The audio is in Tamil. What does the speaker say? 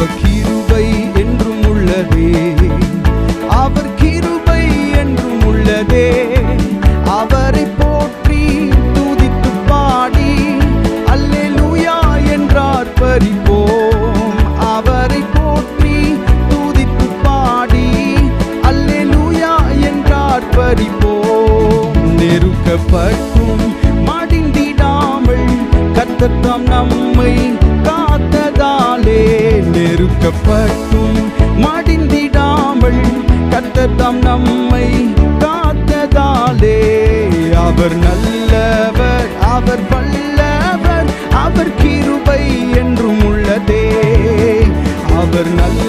அவர் கிருபை என்றும் உள்ளதே, அவர் கிருபை என்றும் உள்ளதே. அவரை போற்றி துதித்து பாடி அல்லேலூயா என்றார் பரிபோம். அவரை போற்றி துதித்து பாடி அல்லேலூயா என்றார் பரிபோம். நெருக்கப்பட்டும் மடிந்திடாமல் கர்த்தர் தாம் நம்மை காத்ததாலே, நெருக்கப்பட்டும் மடிந்திடாமல் கர்த்தர் தாம் நம்மை காத்ததாலே. அவர் நல்லவர், அவர் வல்லவர், அவர் கிருபை என்றும் உள்ளதே. அவர் நல்ல